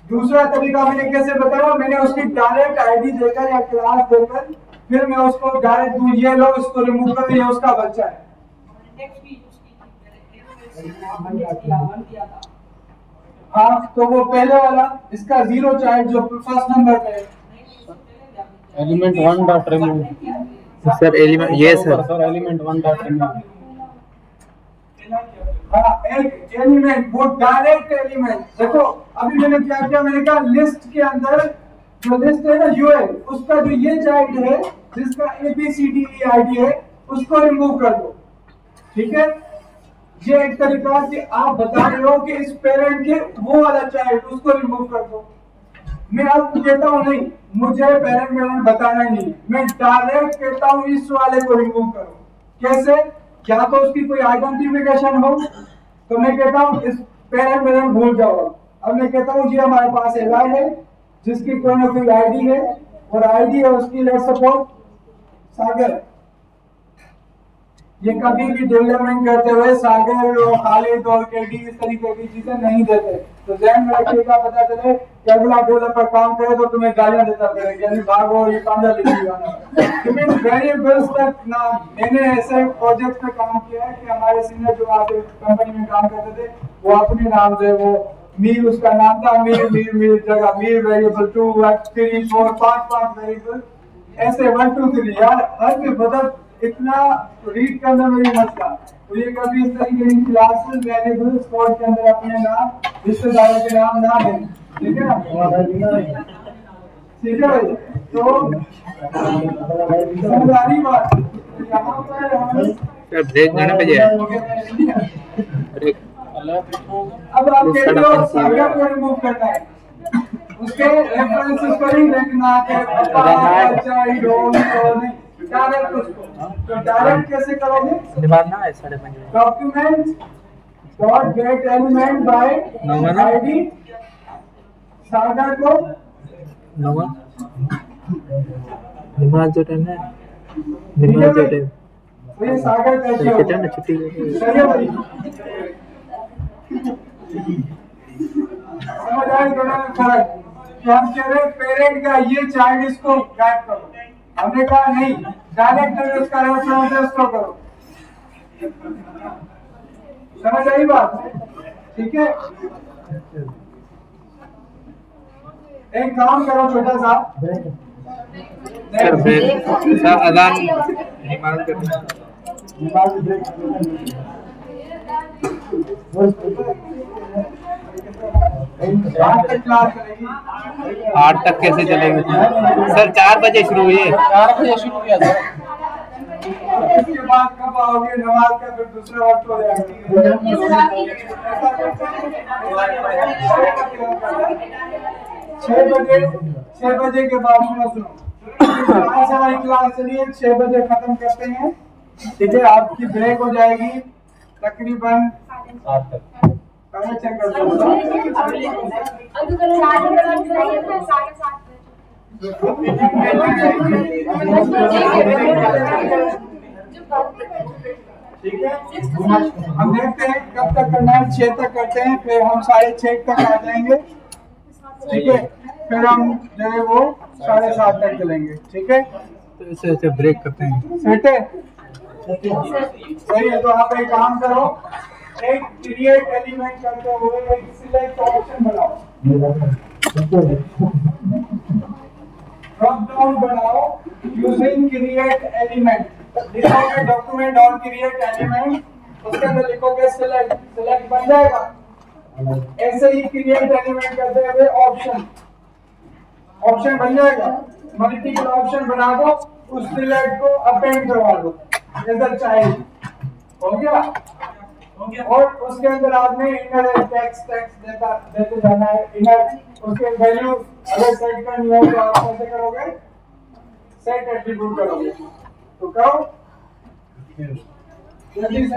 दूसरा तरीका मैंने कैसे बताया, मैंने उसकी डायरेक्ट आईडी देकर या क्लास देकर फिर मैं उसको डायरेक्ट दूं, ये लो इसको रिमूव करो, ये उसका बच्चा है। हाँ, तो वो पहले वाला इसका 0 चाइल्ड जो फर्स्ट नंबर पे है, element 1 dot remove sir, element ये सर एलिमेंट 1 डॉट रिमूव। हाँ, एक एलिमेंट, वो डायरेक्ट एलिमेंट। देखो अभी मैंने क्या किया, मैंने कहा लिस्ट के अंदर जो लिस्ट है ना यूएल, उसका जो ये चाइल्ड है जिसका ABCDE आईडी है उसको रिमूव कर दो, ठीक है। ये एक तरीका कि आप बता रहे हो कि इस पेरेंट के वो वाला चाइल्ड उसको रिमूव कर दो। मैं आपको कहता हूं नहीं, मुझे पेरेंट बताना नहीं, मैं डायरेक्ट कहता हूं इस वाले को रिमूव करो। कैसे? क्या तो उसकी कोई आइडेंटिफिकेशन हो, तो मैं कहता हूं इस पेरेंट भूल जाओ। अब मैं कहता हूं ये हमारे पास एलाई है जिसकी कोई ना कोई आईडी है और आईडी है उसकी, लेट्स सपोज सागर। ये कभी भी डेवलपमेंट करते हुए सागर और खालिद और केडी इस तरीके की चीजें नहीं देते। तो जैन में रखिएगा, पता चले कि अगला डेवलपर काम करे तो तुम्हें गालियां देता फिरेगा, यानी भागो ये पांजा लिखिएगा। वेरिएबल्स तक ना, मैंने ऐसे प्रोजेक्ट पे काम किया है कि हमारे सीनियर जो वहाँ पे कंपनी में काम करते थे वो अपने नाम से, वो मीर उसका नाम था, मीर जगह मीर वेरिएबल 2 3 4 5 वेरिएबल ऐसे 1 2 3 यार हर के बदल इतना रीड करना मेरी मसला। तो ये कभी इस तरीके की क्लासेस वेरिएबल्स कोड के अंदर अपने नाम रिश्तेदारों के नाम ना दें, ठीक है ना? ठीक है भाई, तो समझदारी बात यहाँ पर हम ब्रेक जाने पे जाए। अब आप कहते हो सागर को रिमूव करना है, उसके रेफरेंसेस पर ही देखना है अच्छा ही नहीं डायरेक्ट उसको। तो डायरेक्ट कैसे करोगे? दिमाग ना है 5:30 document dot get element by ID Sagar को दिमाग जो टाइम है, दिमाग जो टाइम तो ये सागर कैसे होगा? छुट्टी सही है भाई। समझ आए दोनों में फर्क कि हम कह रहे पेरेंट का ये चाइल्ड इसको गाइड करो, हमने कहा नहीं डायरेक्ट उसका रेफरेंस है उसको करो। समझ आई बात? ठीक है, एक काम करो छोटा सा सर अजान हिमालय करते क्लास करेगी 8 तक कैसे चलेगी सर? 4 बजे शुरू हुई है। 4 बजे शुरू किया सर। इसके बाद कब आओगे नमाज का? फिर दूसरा वक्त हो जाएगा। 6 बजे के बाद सुनो आज हमारी क्लास चलिए 6 बजे खत्म करते हैं। ठीक है, आपकी ब्रेक हो जाएगी तकरीबन 7 तक। चेक कर ठीक है, हम देखते हैं कब तक करना है। 6 तक करते हैं, फिर हम 6:30 तक आ जाएंगे। ठीक है, फिर हम जो है वो 7:30 तक चलेंगे। ठीक है, तो ऐसे ब्रेक करते हैं। सेट है, सही है। तो आप एक काम करो, एक क्रिएट एलिमेंट करते हुए एक सिलेक्ट ऑप्शन बनाओ, ड्रॉप डाउन बनाओ यूजिंग क्रिएट एलिमेंट। लिखोगे डॉक्यूमेंट और क्रिएट एलिमेंट, उसके अंदर लिखोगे सिलेक्ट, सिलेक्ट बन जाएगा। ऐसे ही क्रिएट एलिमेंट करते हुए ऑप्शन, ऑप्शन बन जाएगा। मल्टीपल ऑप्शन बना दो, उस सिलेक्ट को अपेंड करवा दो जैसा चाहिए। हो गया? और उसके अंदर आपने इनर टेक्स्ट देते जाना है। इनर उसके वैल्यू अगर सेट करनी हो तो आप कैसे करोगे? सेट एट्रीब्यूट करोगे। तो करो जल्दी से।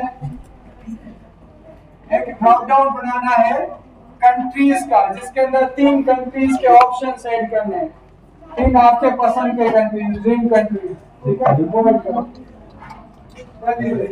एक ड्रॉप डाउन बनाना है कंट्रीज का, जिसके अंदर 3 कंट्रीज के ऑप्शन सेट करने हैं। 3 आपके पसंद के कंट्रीज, ड्रीम कंट्रीज। ठीक है, वो मत करो जल्दी से।